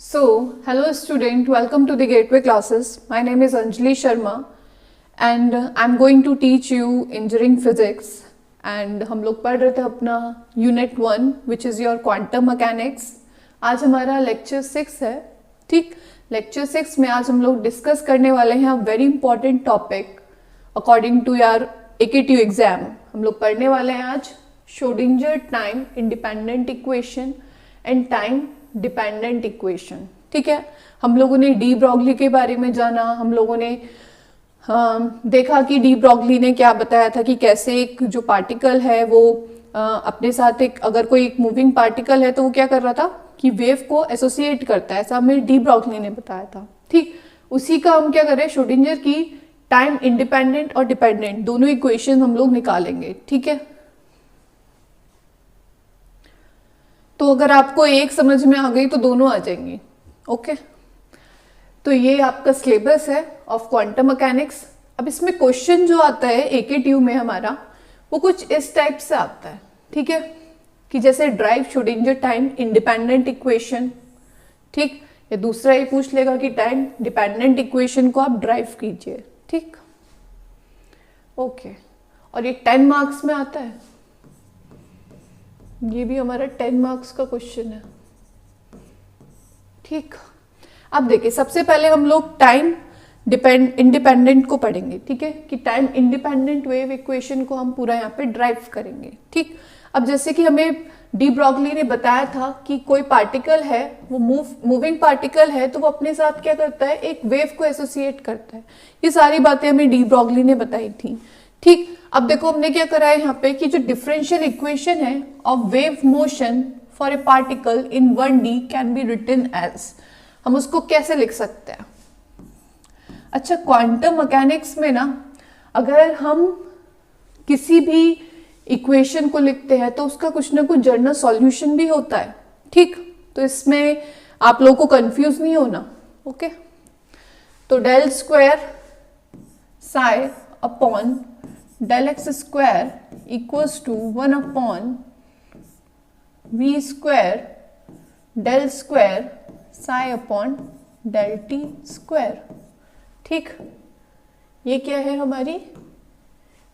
Hello student, welcome to the Gateway classes. My name is Anjali Sharma and I'm going to teach you engineering physics. And हम लोग पढ़ रहे थे अपना unit 1 which is your quantum mechanics. आज हमारा lecture 6 है. ठीक, लेक्चर 6 में आज हम लोग डिस्कस करने वाले हैं very important topic according to your AKTU exam. हम लोग पढ़ने वाले हैं आज Schrodinger time independent equation and time dependent equation. ठीक है, हम लोगों ने डी ब्रॉगली के बारे में जाना. हम लोगों ने देखा कि डी ब्रॉगली ने क्या बताया था कि कैसे एक जो पार्टिकल है वो अपने साथ एक अगर कोई एक मूविंग पार्टिकल है तो वो क्या कर रहा था कि वेव को एसोसिएट करता है. ऐसा हमें डी ब्रॉगली ने बताया था. ठीक, उसी का हम क्या कर रहे हैं, श्रोडिंगर की टाइम इंडिपेंडेंट और डिपेंडेंट दोनों इक्वेशन हम लोग निकालेंगे. ठीक है, तो अगर आपको एक समझ में आ गई तो दोनों आ जाएंगी. ओके, तो ये आपका सिलेबस है ऑफ क्वांटम मैकेनिक्स. अब इसमें क्वेश्चन जो आता है AKTU में हमारा वो कुछ इस टाइप से आता है. ठीक है, कि जैसे drive Schrodinger time independent equation. ठीक, या दूसरा ये पूछ लेगा कि टाइम डिपेंडेंट इक्वेशन को आप ड्राइव कीजिए. ठीक, ओके, और ये 10 मार्क्स में आता है. ये भी हमारा 10 मार्क्स का क्वेश्चन है. ठीक, अब देखिए सबसे पहले हम लोग टाइम इंडिपेंडेंट को पढ़ेंगे. ठीक है, कि टाइम इंडिपेंडेंट वेव इक्वेशन को हम पूरा यहाँ पे ड्राइव करेंगे. ठीक, अब जैसे कि हमें डी ब्रॉगली ने बताया था कि कोई पार्टिकल है वो मूविंग पार्टिकल है तो वो अपने साथ क्या करता है, एक वेव को एसोसिएट करता है. ये सारी बातें हमें डी ब्रॉगली ने बताई थी. ठीक, अब देखो हमने क्या करा है यहाँ पे कि जो डिफरेंशियल इक्वेशन है of wave motion for a particle in 1D can be written as, हम उसको कैसे लिख सकते हैं. अच्छा, क्वांटम मैकेनिक्स में ना अगर हम किसी भी इक्वेशन को लिखते हैं तो उसका कुछ ना कुछ जनरल सॉल्यूशन भी होता है. ठीक, तो इसमें आप लोगों को कंफ्यूज नहीं होना. ओके, तो del square psi upon del x square equals to 1 upon v square del square psi upon del t square. ठीक, ये क्या है हमारी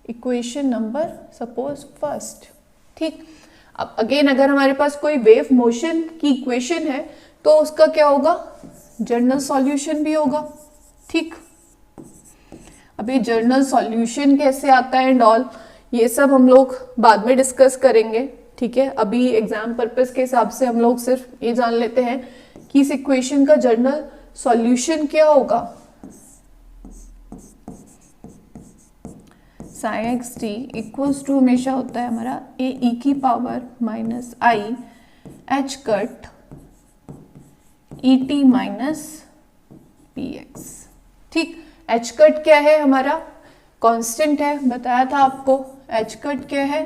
इक्वेशन नंबर सपोज फर्स्ट. ठीक, अब अगेन अगर हमारे पास कोई वेव मोशन की इक्वेशन है तो उसका क्या होगा, जनरल सॉल्यूशन भी होगा. ठीक, अभी जनरल सॉल्यूशन कैसे आता है एंड ऑल ये सब हम लोग बाद में डिस्कस करेंगे. ठीक है, अभी एग्जाम पर्पस के हिसाब से हम लोग सिर्फ ये जान लेते हैं कि इस इक्वेशन का जनरल सॉल्यूशन क्या होगा. Psi x t equals to हमेशा होता है हमारा ए ई की power minus i h cut E t minus p x. ठीक, एच कट क्या है, हमारा कांस्टेंट है, बताया था आपको. एच कट क्या है,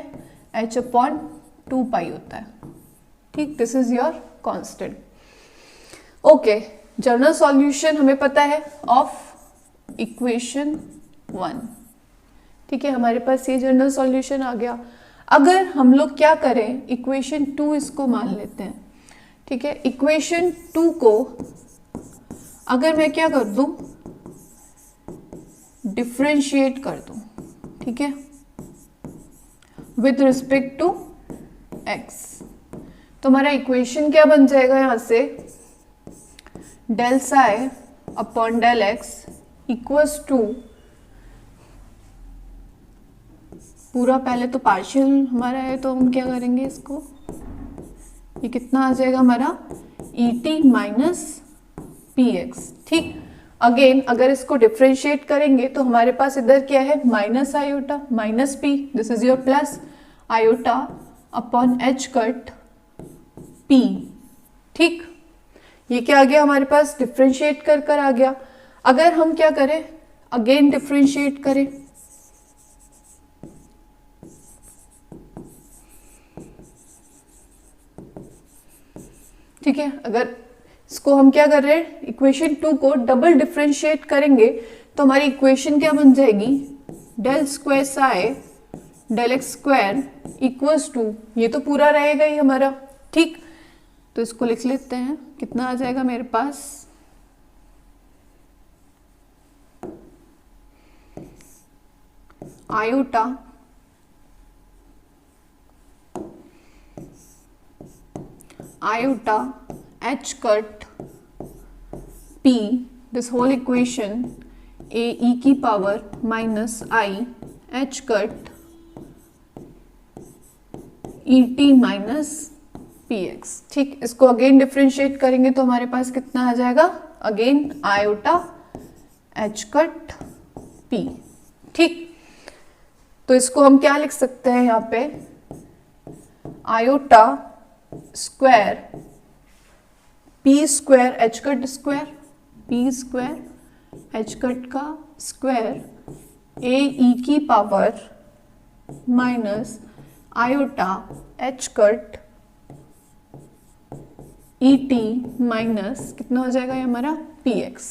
एच अपॉन 2 पाई होता है. ठीक, this is your constant. Okay, general solution हमें पता है ऑफ इक्वेशन 1. ठीक है, हमारे पास ये जनरल सॉल्यूशन आ गया. अगर हम लोग क्या करें, इक्वेशन 2 इसको मान लेते हैं. ठीक है, इक्वेशन 2 को अगर मैं क्या कर दूं, डिफरेंशिएट कर दूं. ठीक है, विथ रिस्पेक्ट टू एक्स, तो हमारा इक्वेशन क्या बन जाएगा यहां से, del psi upon del x equals to, पूरा पहले तो पार्शियल हमारा है तो हम क्या करेंगे इसको, ये कितना आ जाएगा हमारा ई टी माइनस पी एक्स. ठीक, अगेन अगर इसको डिफरेंशिएट करेंगे तो हमारे पास इधर क्या है, minus iota minus P, this is your plus iota upon h cut P. ठीक, ये क्या आ गया हमारे पास, डिफरेंशिएट कर आ गया. अगर हम क्या करें, अगेन डिफरेंशिएट करें, ठीक है, अगर इसको हम क्या कर रहे हैं, इक्वेशन 2 को डबल डिफरेंशिएट करेंगे तो हमारी इक्वेशन क्या बन जाएगी, del square psi del x square equals to, ये तो पूरा रहेगा ही हमारा. ठीक, तो इसको लिख लेते हैं, कितना आ जाएगा मेरे पास, iota h cut p, this whole equation a e की power minus i h cut e t minus px। ठीक, इसको अगेन डिफ्रेंशिएट करेंगे तो हमारे पास कितना आ जाएगा, again iota h cut p। ठीक, तो इसको हम क्या लिख सकते हैं यहाँ पे, iota square p square h cut square, p square h cut का स्क्वायर a e की power minus iota h cut ई टी माइनस कितना हो जाएगा ये हमारा px।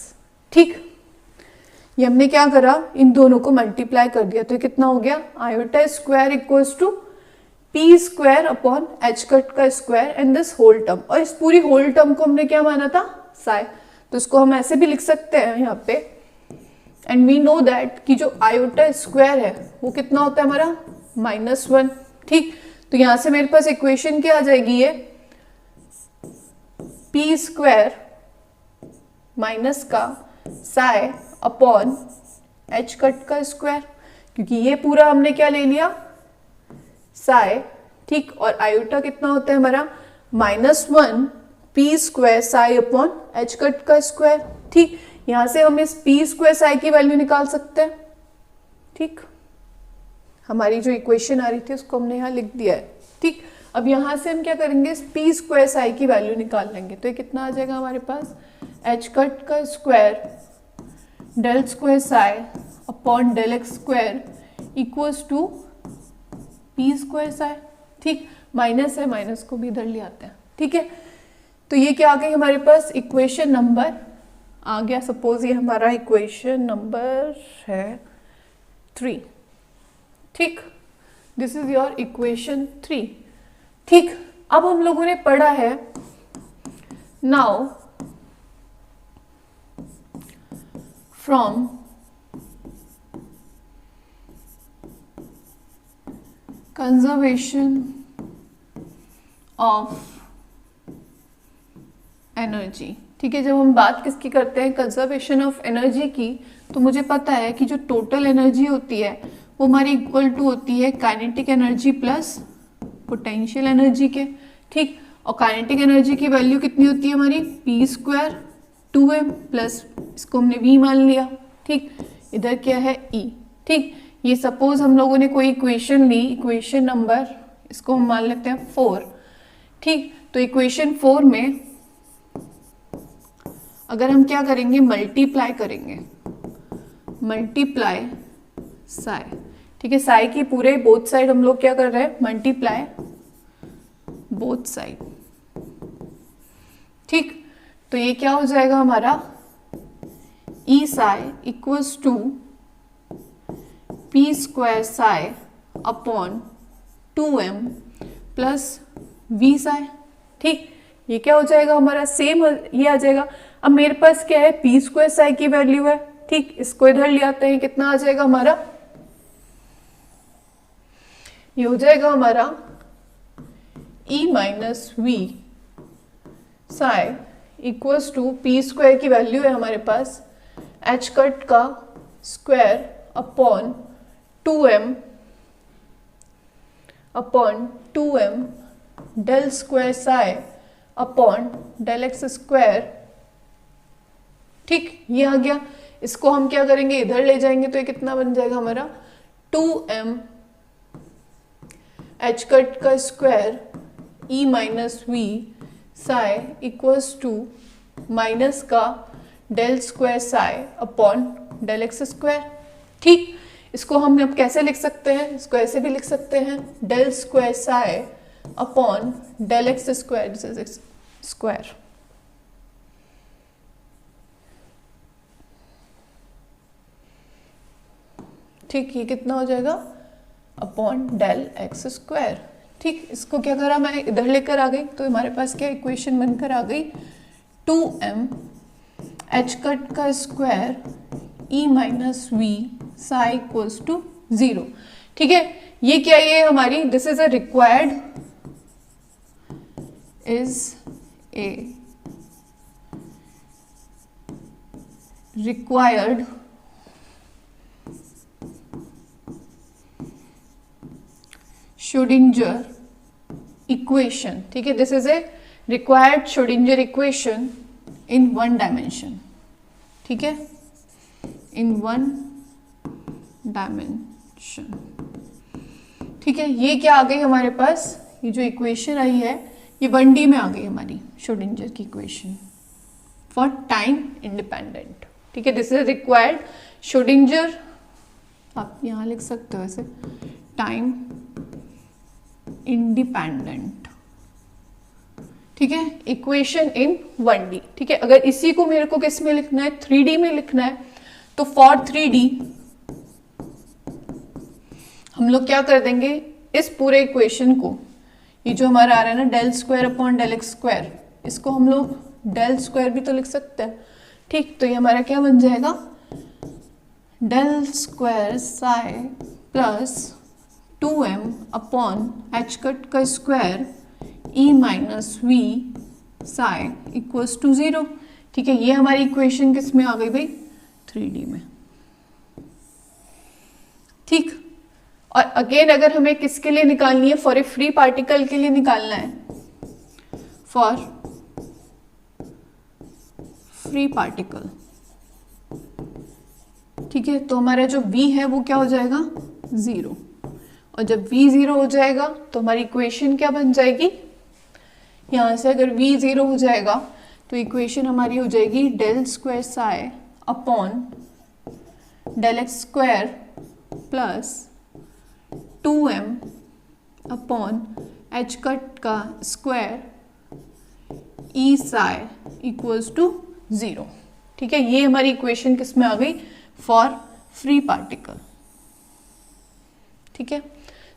ठीक, ये हमने क्या करा, इन दोनों को मल्टीप्लाई कर दिया, तो ये कितना हो गया, iota square equals to p square upon h cut का square and this whole term, और इस पूरी होल टर्म को हमने क्या माना था, साई, तो इसको हम ऐसे भी लिख सकते हैं यहाँ पे, एंड वी नो दैट कि जो आयोटा स्क्वायर है वो कितना होता है हमारा, -1। ठीक, तो यहाँ से मेरे पास इक्वेशन क्या आ जाएगी, ये पी स्क्वायर माइनस का साई अपॉन एच कट का स्क्वायर, क्योंकि ये पूरा हमने क्या ले लिया, साई। ठीक, और आयोटा कितना होता है हमारा, -1 P square psi upon h cut का स्क्वायर। ठीक, यहां से हम इस पी स्क्वायर साई की वैल्यू निकाल सकते हैं। ठीक, हमारी जो इक्वेशन आ रही थी उसको हमने यहाँ लिख दिया है। ठीक, अब यहाँ से हम क्या करेंगे, इस पी स्क्वायर साई की वैल्यू निकाल लेंगे, तो ये कितना आ जाएगा हमारे पास, एच कट का square del square psi upon del x square equals to p square psi. ठीक, माइनस है, माइनस को भी इधर ले आते हैं। ठीक है, तो ये क्या आ गई हमारे पास, इक्वेशन नंबर आ गया, सपोज ये हमारा इक्वेशन नंबर है 3। ठीक, दिस इज योर इक्वेशन 3। ठीक, अब हम लोगों ने पढ़ा है, now from conservation of energy. ठीक है, जब हम बात किसकी करते हैं, कंजर्वेशन ऑफ एनर्जी की, तो मुझे पता है कि जो टोटल एनर्जी होती है वो हमारी इक्वल टू होती है kinetic energy plus potential energy के। ठीक, और काइनेटिक एनर्जी की वैल्यू कितनी होती है हमारी, पी स्क्वायर 2m प्लस इसको हमने v मान लिया। ठीक, इधर क्या है e। ठीक, ये सपोज हम लोगों ने कोई इक्वेशन ली, इक्वेशन नंबर इसको हम मान लेते हैं 4। ठीक, तो इक्वेशन 4 में अगर हम क्या करेंगे, मल्टीप्लाई करेंगे, मल्टीप्लाई साई। ठीक है, साई की पूरे बोथ साइड हम लोग क्या कर रहे हैं, मल्टीप्लाई बोथ साइड। ठीक, तो ये क्या हो जाएगा हमारा, E psi equals to p square psi upon 2m plus V psi. ठीक, ये क्या हो जाएगा हमारा, सेम ये आ जाएगा। अब मेरे पास क्या है, पी स्क्वायर साई की वैल्यू है। ठीक, इसको इधर ले आते हैं, कितना आ जाएगा हमारा, ये हो जाएगा हमारा e minus we psi equals to p square की वैल्यू है हमारे पास एच कट का square upon 2m del square psi upon del x square. ठीक, ये आ गया। इसको हम क्या करेंगे, इधर ले जाएंगे, तो ये कितना बन जाएगा हमारा 2m एच कट का square e minus we psi equals to minus का del square psi upon del x square. ठीक, इसको हम अब कैसे लिख सकते हैं, इसको ऐसे भी लिख सकते हैं, del square psi upon del x square, this is x square. ठीक, ये कितना हो जाएगा, अपॉन डेल एक्स स्क्वायर। ठीक, इसको क्या करा, मैं इधर लेकर आ गई, तो हमारे पास क्या इक्वेशन बनकर आ गई, 2m h कट का square e minus we psi equals to 0। ठीक है, ये क्या, ये हमारी this is a required, is a required Schrödinger equation. ठीक है, this is a required Schrödinger equation in one dimension. ठीक है, इन वन डायमेंशन। ठीक है, ये क्या आ गई हमारे पास, ये जो इक्वेशन आई है ये 1D में आ गई हमारी Schrödinger की इक्वेशन फॉर टाइम इंडिपेंडेंट। ठीक है, दिस इज रिक्वायर्ड Schrödinger, आप यहाँ लिख सकते हो वैसे, टाइम इंडिपेंडेंट। ठीक है, इक्वेशन इन 1D। ठीक है, अगर इसी को मेरे को किस में लिखना है, 3D में लिखना है, तो फॉर 3D हम लोग क्या कर देंगे, इस पूरे इक्वेशन को, ये जो हमारा आ रहा है ना del square upon del x square, इसको हम लोग डेल स्क्वायर भी तो लिख सकते हैं। ठीक, तो ये हमारा क्या बन जाएगा, del square psi plus 2m upon h cut का square e minus we psi equals to 0। ठीक है, ये हमारी इक्वेशन किस में आ गई भाई, 3D में। ठीक, और अगेन अगर हमें किसके लिए निकालनी है, फॉर ए फ्री पार्टिकल के लिए निकालना है, फॉर फ्री पार्टिकल। ठीक है, तो हमारा जो v है वो क्या हो जाएगा, 0, और जब v 0 हो जाएगा तो हमारी इक्वेशन क्या बन जाएगी, यहाँ से अगर v 0 हो जाएगा तो इक्वेशन हमारी हो जाएगी del square psi upon del x square plus 2m upon h cut का square e psi equals to 0। ठीक है, ये हमारी इक्वेशन किस में आ गई, फॉर फ्री पार्टिकल। ठीक है,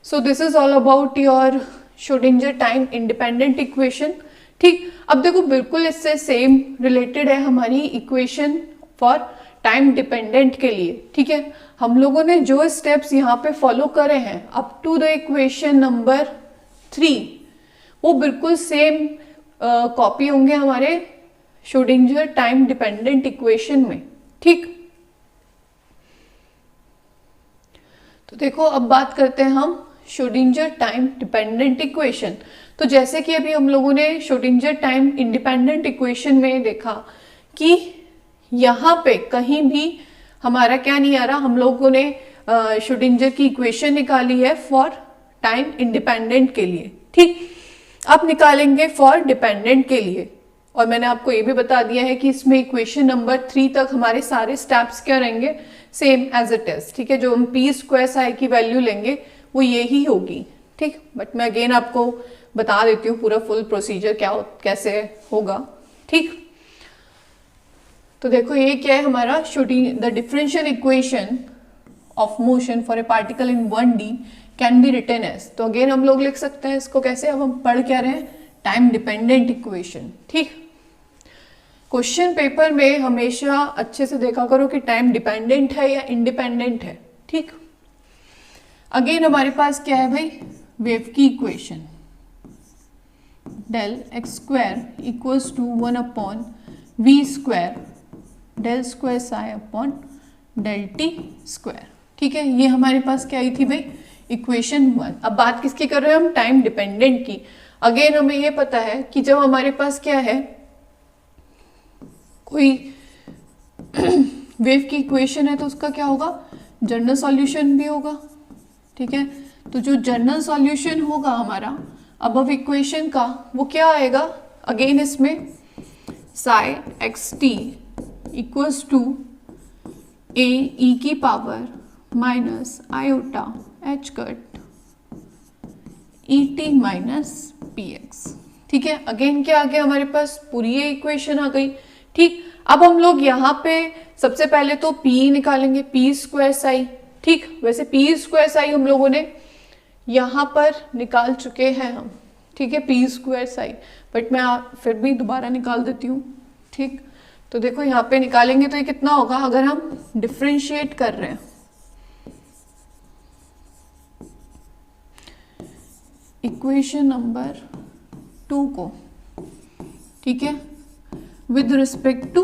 so this is all about your Schrödinger time independent equation. ठीक, अब देखो बिल्कुल इससे सेम रिलेटेड है हमारी इक्वेशन फॉर टाइम डिपेंडेंट के लिए। ठीक है, हम लोगों ने जो स्टेप्स यहाँ पे फॉलो करे हैं up to the equation number 3, वो बिल्कुल सेम कॉपी होंगे हमारे Schrödinger टाइम डिपेंडेंट इक्वेशन में। ठीक, तो देखो अब बात करते हैं हम Schrödinger टाइम डिपेंडेंट इक्वेशन। तो जैसे कि अभी हम लोगों ने Schrödinger टाइम इंडिपेंडेंट इक्वेशन में देखा कि यहाँ पे कहीं भी हमारा क्या नहीं आ रहा, हम लोगों ने Schrödinger की इक्वेशन निकाली है फॉर टाइम इंडिपेंडेंट के लिए। ठीक, अब निकालेंगे फॉर डिपेंडेंट के लिए, और मैंने आपको ये भी बता दिया है कि इसमें इक्वेशन नंबर 3 तक हमारे सारे स्टेप्स क्या रहेंगे, सेम एज इट इज। ठीक है, जो हम पी स्क्वायर साई की वैल्यू लेंगे वो यही होगी। ठीक, बट मैं अगेन आपको बता देती हूँ पूरा फुल प्रोसीजर कैसे होगा। ठीक, तो देखो ये क्या है हमारा the differential equation of motion for a particle in 1D can be written as. तो अगेन हम लोग लिख सकते हैं इसको कैसे, अब हम पढ़ क्या रहे हैं, टाइम डिपेंडेंट इक्वेशन। ठीक, क्वेश्चन पेपर में हमेशा अच्छे से देखा करो कि टाइम डिपेंडेंट है या इंडिपेंडेंट है। ठीक, अगेन हमारे पास क्या है भाई, वेव की equation del x square equals to 1 upon v square del square psi upon del t square. ठीक है, ये हमारे पास क्या आई थी भाई, इक्वेशन 1। अब बात किसकी कर रहे हैं हम, टाइम डिपेंडेंट की। अगेन हमें ये पता है कि जब हमारे पास क्या है, कोई वेव की इक्वेशन है तो उसका क्या होगा, जनरल सॉल्यूशन भी होगा। ठीक है, तो जो जनरल सॉल्यूशन होगा हमारा अबव इक्वेशन का वो क्या आएगा, अगेन इसमें psi x t equals to A e की power minus iota h cut ई टी माइनस पी एक्स। ठीक है, अगेन क्या आ गया हमारे पास, पूरी ये इक्वेशन आ गई। ठीक, अब हम लोग यहाँ पे सबसे पहले तो P निकालेंगे, पी स्क्वायर साई। ठीक, वैसे पी स्क्वायर साई हम लोगों ने यहाँ पर निकाल चुके हैं हम, ठीक है, पी स्क्वायर साई, बट मैं फिर भी दोबारा निकाल देती हूँ, ठीक। तो देखो यहाँ पे निकालेंगे तो ये कितना होगा, अगर हम डिफ्रेंशिएट कर रहे हैं इक्वेशन नंबर 2 को, ठीक है, with respect to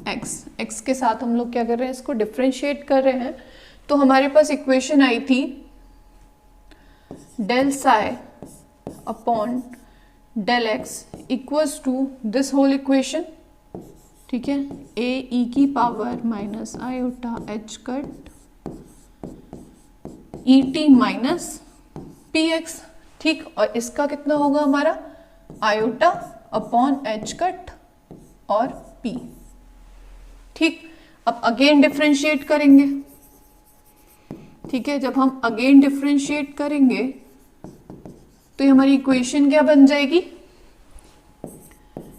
x, x के साथ हम लोग क्या कर रहे हैं, इसको डिफ्रेंशिएट कर रहे हैं। तो हमारे पास इक्वेशन आई थी del psi upon del x equals to this whole equation, ठीक है, ए ई की power minus iota h cut ई टी माइनस पी एक्स, ठीक। और इसका कितना होगा हमारा, आयोटा अपॉन एच कट और पी, ठीक। अब अगेन डिफरेंशिएट करेंगे, ठीक है। जब हम अगेन डिफरेंशिएट करेंगे तो ये हमारी इक्वेशन क्या बन जाएगी,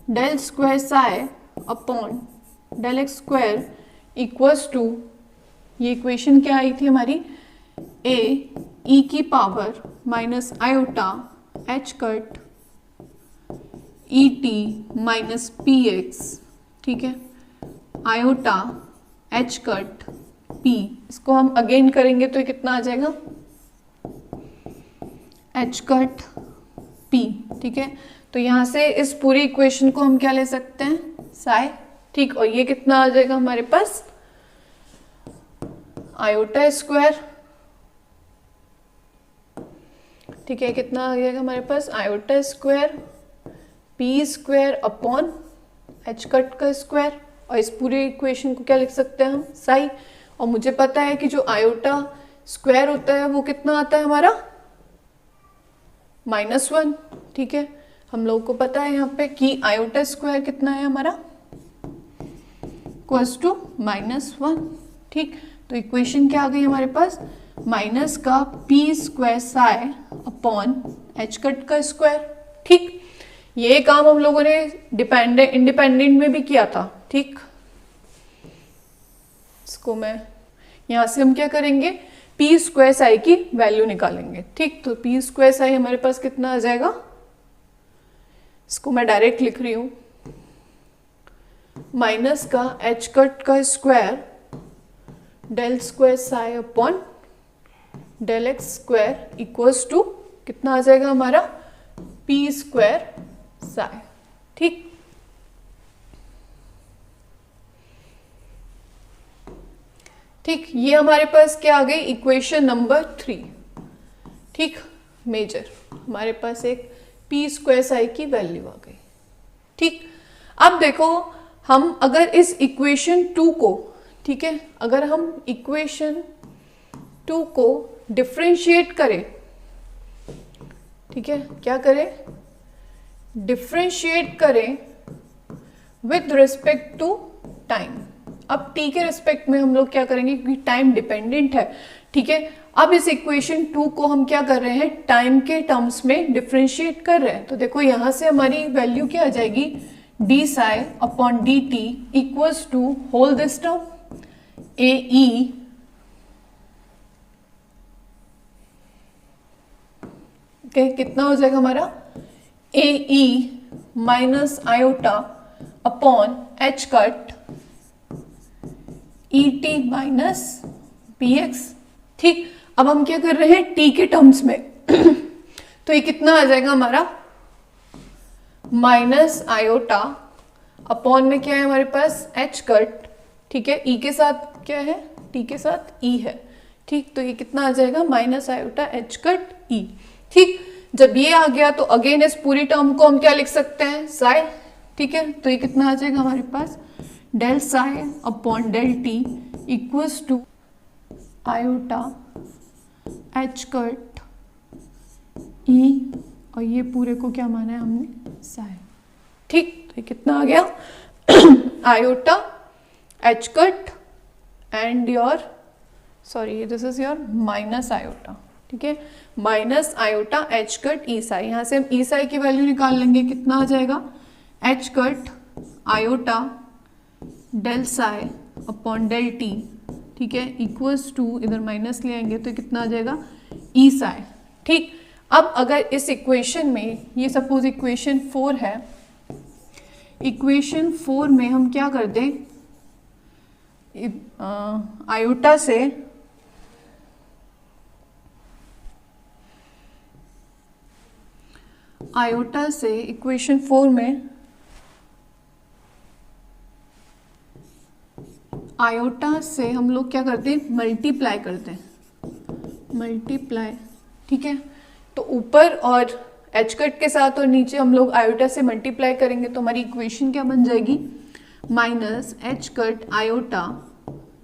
del square psi upon del x square equals to, ये इक्वेशन क्या आई थी हमारी, ए ई की power minus iota h cut ई टी माइनस पी एक्स, ठीक है, आयोटा एच कट पी, इसको हम अगेन करेंगे तो ये कितना आ जाएगा, एच कट पी, ठीक है। तो यहाँ से इस पूरी इक्वेशन को हम क्या ले सकते हैं, साई, ठीक। और ये कितना आ जाएगा हमारे पास, आयोटा स्क्वायर, ठीक है, कितना आ जाएगा हमारे पास, iota square p square upon h cut का स्क्वायर, और इस पूरी इक्वेशन को क्या लिख सकते हैं हम, साई। और मुझे पता है कि जो आयोटा स्क्वायर होता है वो कितना आता है हमारा, -1, ठीक है। हम लोगों को पता है यहाँ पे कि आयोटा स्क्वायर कितना है हमारा, इक्वल्स टू -1, ठीक। तो इक्वेशन क्या आ गई हमारे पास, माइनस का P square psi upon h cut का स्क्वायर, ठीक। ये काम हम लोगों ने इंडिपेंडेंट में भी किया था, ठीक। इसको मैं यहां से हम क्या करेंगे, पी स्क्वायर साई की वैल्यू निकालेंगे, ठीक। तो पी स्क्वायर साई हमारे पास कितना आ जाएगा, इसको मैं डायरेक्ट लिख रही हूं, माइनस का एच कट का square del square psi upon del x square equals to कितना आ जाएगा हमारा, पी स्क्वायर साई, ठीक। ठीक, ये हमारे पास क्या आ गई, इक्वेशन नंबर 3, ठीक, मेजर, हमारे पास एक पी स्क्वायर साई की वैल्यू आ गई, ठीक। अब देखो हम अगर इस इक्वेशन 2 को, ठीक है, अगर हम इक्वेशन 2 को डिफरेंशिएट करें, ठीक है, क्या करें, डिफरेंशिएट करें विद रिस्पेक्ट टू टाइम। अब टी के रिस्पेक्ट में हम लोग क्या करेंगे, क्योंकि टाइम डिपेंडेंट है, ठीक है। अब इस इक्वेशन 2 को हम क्या कर रहे हैं, टाइम के टर्म्स में डिफरेंशिएट कर रहे हैं। तो देखो यहां से हमारी वैल्यू क्या आ जाएगी, d psi upon d t equals to whole this term A e कितना हो जाएगा हमारा, A e minus iota upon h cut E t minus p x, ठीक। अब हम क्या कर रहे हैं, टी के टर्म्स में तो ये कितना आ जाएगा हमारा, माइनस आयोटा अपॉन में क्या है हमारे पास, एच कट, ठीक है, ई के साथ क्या है, टी के साथ ई है, ठीक। तो ये कितना आ जाएगा, माइनस आयोटा एच कट ई, ठीक। जब ये आ गया तो अगेन इस पूरी टर्म को हम क्या लिख सकते हैं, साई, ठीक है। तो ये कितना आ जाएगा हमारे पास, del psi upon del t equals to iota h cut E, और ये पूरे को क्या माना है हमने, साई, ठीक। तो ये कितना आ गया, iota h cut and your, sorry this is your minus iota, ठीक है, माइनस आयोटा एच कट ई साई। यहाँ से हम ई साई की वैल्यू निकाल लेंगे, कितना आ जाएगा, h cut iota del psi upon del t, ठीक है, इक्वल्स टू, इधर माइनस ले आएंगे तो कितना आ जाएगा, ई साई, ठीक, अब अगर इस इक्वेशन में ये सपोज इक्वेशन 4 है, इक्वेशन 4 में हम क्या कर दें, आयोटा से इक्वेशन 4 में आयोटा से हम लोग क्या करते हैं, मल्टीप्लाई करते हैं, मल्टीप्लाई, ठीक है। तो ऊपर और एच कट के साथ और नीचे हम लोग आयोटा से मल्टीप्लाई करेंगे तो हमारी इक्वेशन क्या बन जाएगी, minus h cut iota,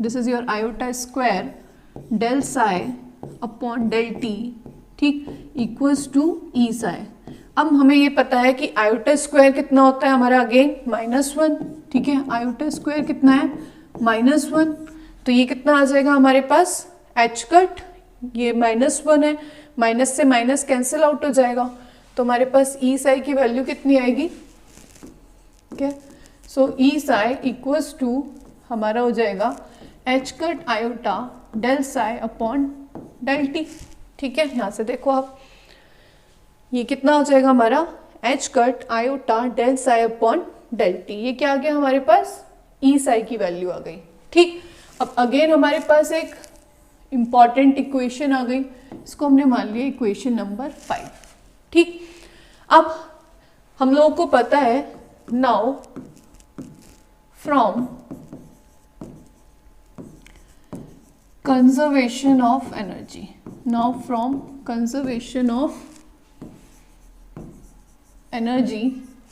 this is your iota square del psi upon del t, ठीक, इक्वल्स टू ई साई। अब हमें ये पता है कि आयोटा स्क्वायर कितना होता है हमारा, अगेन -1, ठीक है, आयोटा स्क्वायर कितना है, -1, तो ये कितना आ जाएगा हमारे पास, एच कट, ये -1 है, माइनस से माइनस कैंसिल आउट हो जाएगा, तो हमारे पास ई साई की वैल्यू कितनी आएगी, ठीक है। So E psi equals to हमारा हो जाएगा h cut iota del psi upon del t, ठीक है। यहाँ से देखो आप, ये कितना हो जाएगा हमारा, h cut iota del psi upon del t, ये क्या आ गया हमारे पास, ई साई की वैल्यू आ गई, ठीक। अब अगेन हमारे पास एक इंपॉर्टेंट इक्वेशन आ गई, इसको हमने मान लिया इक्वेशन नंबर 5, ठीक। अब हम लोगों को पता है, now from conservation of energy, now from conservation of energy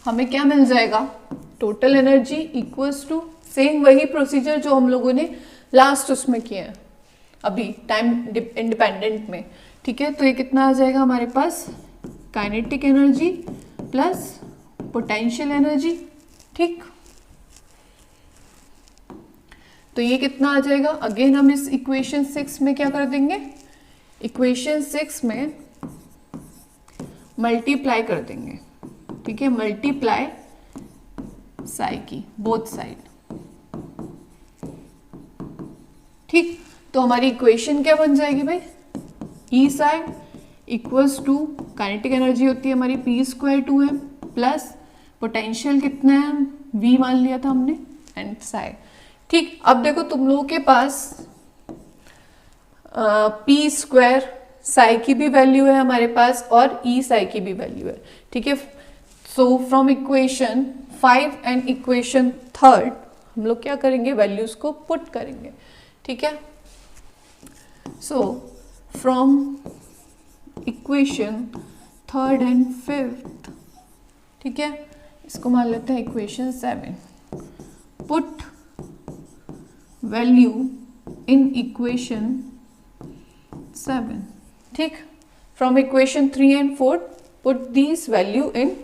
हमें क्या मिल जाएगा, total energy equals to, same वही प्रोसीजर जो हम लोगों ने लास्ट उसमें किया है अभी टाइम इंडिपेंडेंट में, ठीक है। तो ये कितना आ जाएगा हमारे पास, kinetic energy plus potential energy, ठीक। तो ये कितना आ जाएगा, अगेन हम इस इक्वेशन 6 में क्या कर देंगे, इक्वेशन 6 में मल्टीप्लाई कर देंगे, ठीक है, मल्टीप्लाई साई की बोथ साइड, ठीक। तो हमारी इक्वेशन क्या बन जाएगी भाई, E psi equals to, kinetic energy होती है हमारी p²2m प्लस पोटेंशियल कितना है, v मान लिया था हमने, एंड साई, ठीक। अब देखो तुम लोगों के पास p² साई की भी वैल्यू है हमारे पास और ई साई की भी वैल्यू है, ठीक है। So from equation 5 and equation 3 हम लोग क्या करेंगे, वैल्यूज को पुट करेंगे, ठीक है। सो फ्रॉम इक्वेशन 3 एंड 5, ठीक है, इसको मान लेते हैं equation 7, put value in equation 7, ठीक। From equation 3 and 4 put this value in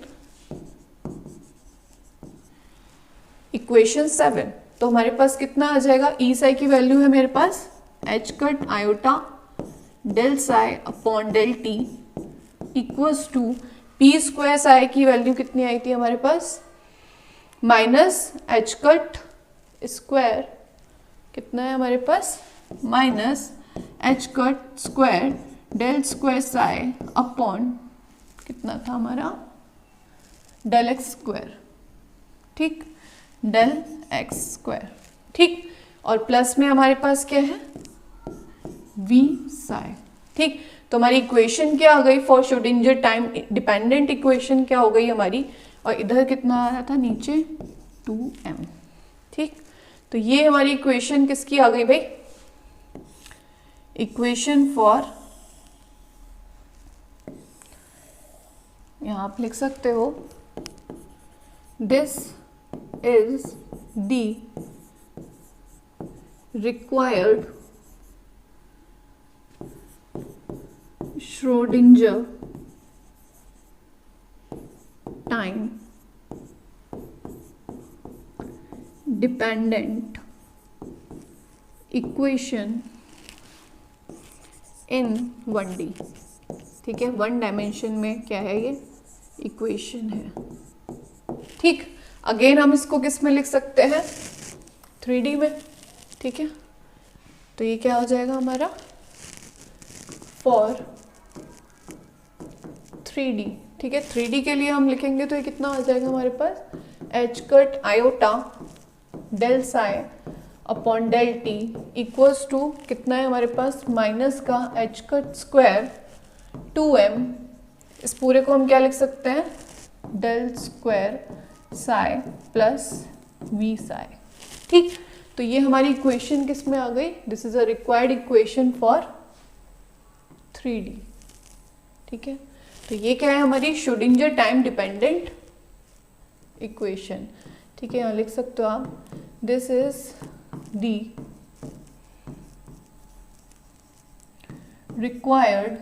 equation 7, तो हमारे पास कितना आ जाएगा, ई साई की वैल्यू है मेरे पास h cut iota del psi upon del t equals to p² psi की वैल्यू कितनी आई थी हमारे पास, माइनस एच कट स्क्वायर कितना है हमारे पास, minus h cut square del square psi upon कितना था हमारा, डेल एक्स स्क्वायर, ठीक, डेल एक्स स्क्वायर, ठीक। और प्लस में हमारे पास क्या है, v साई, ठीक। तो हमारी इक्वेशन क्या आ गई, for Schrodinger time dependent equation क्या हो गई हमारी, और इधर कितना आ रहा था नीचे 2m, ठीक। तो ये हमारी इक्वेशन किसकी आ गई भाई, इक्वेशन फॉर, यहां आप लिख सकते हो, this is the required Schrodinger time dependent equation in 1D, ठीक है, 1 डायमेंशन में क्या है ये इक्वेशन है, ठीक। अगेन हम इसको किस में लिख सकते हैं, 3D में, ठीक है। तो ये क्या हो जाएगा हमारा, फॉर 3D, ठीक है। 3D के लिए हम लिखेंगे तो ये कितना आ जाएगा हमारे पास, h cut iota del psi upon del t equals to कितना है हमारे पास, माइनस का एच कट स्क्वायर 2m, इस पूरे को हम क्या लिख सकते हैं, del square psi plus V psi, ठीक। तो ये हमारी इक्वेशन किस में आ गई, this is a required equation for 3D, ठीक है। तो ये क्या है हमारी श्रोडिंगर टाइम डिपेंडेंट इक्वेशन, ठीक है। यहाँ लिख सकते हो आप, this is the required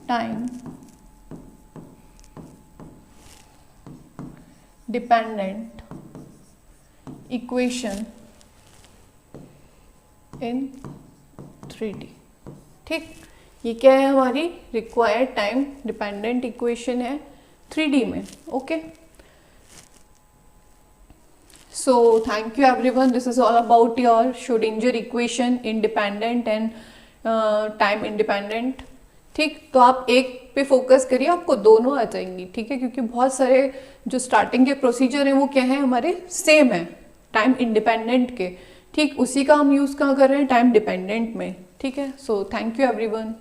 time dependent equation in 3D, ठीक। ये क्या है हमारी रिक्वायर्ड टाइम डिपेंडेंट इक्वेशन है 3D में, okay. So thank you everyone, this is all about your Schrodinger equation independent and time independent, ठीक। तो आप एक पे फोकस करिए, आपको दोनों आ जाएंगी, ठीक है, क्योंकि बहुत सारे जो स्टार्टिंग के प्रोसीजर हैं वो क्या है हमारे सेम है टाइम इंडिपेंडेंट के, ठीक। उसी का हम यूज़ कहाँ कर रहे हैं, टाइम डिपेंडेंट में, ठीक है। So thank you everyone.